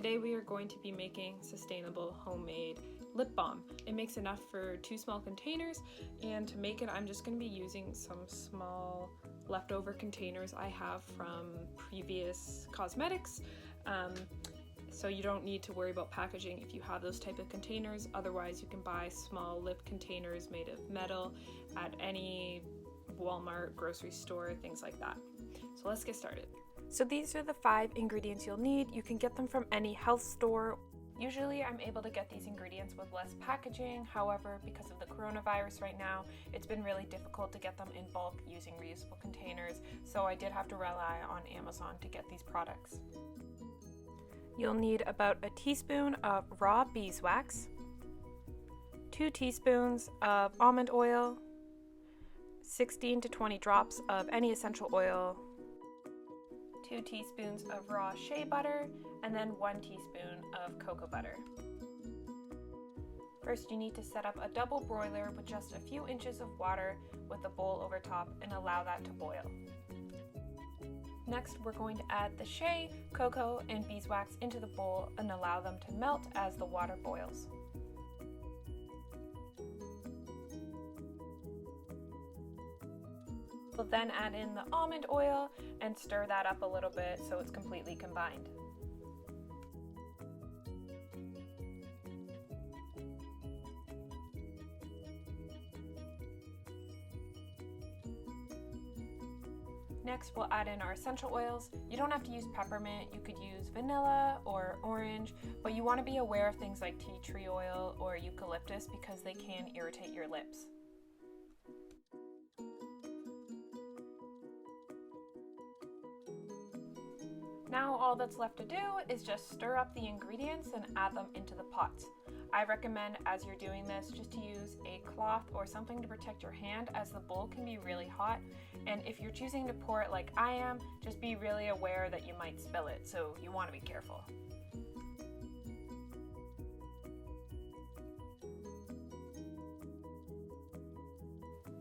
Today we are going to be making sustainable homemade lip balm. It makes enough for 2 small containers, and to make it I'm just going to be using some small leftover containers I have from previous cosmetics. So you don't need to worry about packaging if you have those type of containers. Otherwise you can buy small lip containers made of metal at any Walmart, grocery store, things like that. So let's get started. So these are the 5 ingredients you'll need. You can get them from any health store. Usually I'm able to get these ingredients with less packaging. However, because of the coronavirus right now, it's been really difficult to get them in bulk using reusable containers. So I did have to rely on Amazon to get these products. You'll need about a teaspoon of raw beeswax, 2 teaspoons of almond oil, 16 to 20 drops of any essential oil, 2 teaspoons of raw shea butter, and then 1 teaspoon of cocoa butter. First, you need to set up a double broiler with just a few inches of water with a bowl over top and allow that to boil. Next, we're going to add the shea, cocoa, and beeswax into the bowl and allow them to melt as the water boils. We'll then add in the almond oil and stir that up a little bit so it's completely combined. Next, we'll add in our essential oils. You don't have to use peppermint, you could use vanilla or orange, but you want to be aware of things like tea tree oil or eucalyptus because they can irritate your lips. Now all that's left to do is just stir up the ingredients and add them into the pots. I recommend as you're doing this just to use a cloth or something to protect your hand as the bowl can be really hot, and if you're choosing to pour it like I am, just be really aware that you might spill it, so you want to be careful.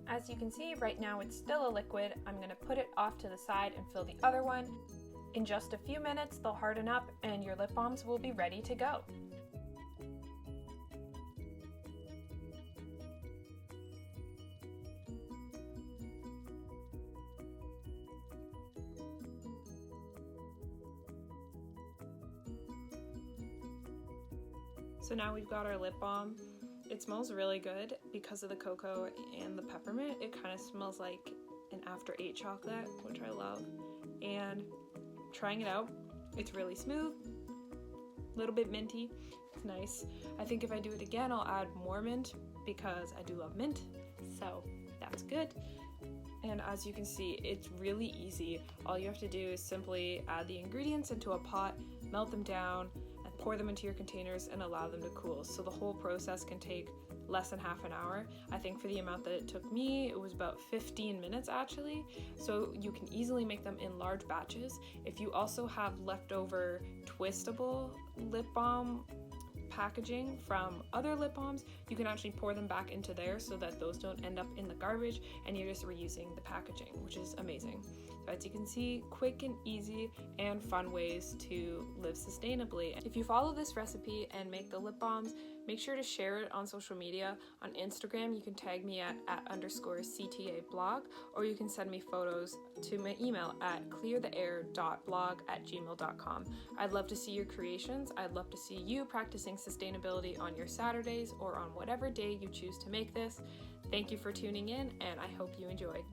As you can see, right now it's still a liquid. I'm going to put it off to the side and fill the other one. In just a few minutes, they'll harden up and your lip balms will be ready to go. So now we've got our lip balm. It smells really good because of the cocoa and the peppermint. It kind of smells like an after 8 chocolate, which I love. And trying it out, it's really smooth, a little bit minty, it's nice. I think if I do it again, I'll add more mint because I do love mint, so that's good. And as you can see, it's really easy. All you have to do is simply add the ingredients into a pot, melt them down, and pour them into your containers and allow them to cool. So the whole process can take less than half an hour. I think for the amount that it took me, it was about 15 minutes actually. So you can easily make them in large batches. If you also have leftover twistable lip balm packaging from other lip balms, you can actually pour them back into there so that those don't end up in the garbage and you're just reusing the packaging, which is amazing. So as you can see, quick and easy and fun ways to live sustainably. If you follow this recipe and make the lip balms, make sure to share it on social media. On Instagram, you can tag me at @_ctablog, or you can send me photos to my email at cleartheair.blog@gmail.com. I'd love to see your creations. I'd love to see you practicing sustainability on your Saturdays or on whatever day you choose to make this. Thank you for tuning in, and I hope you enjoyed.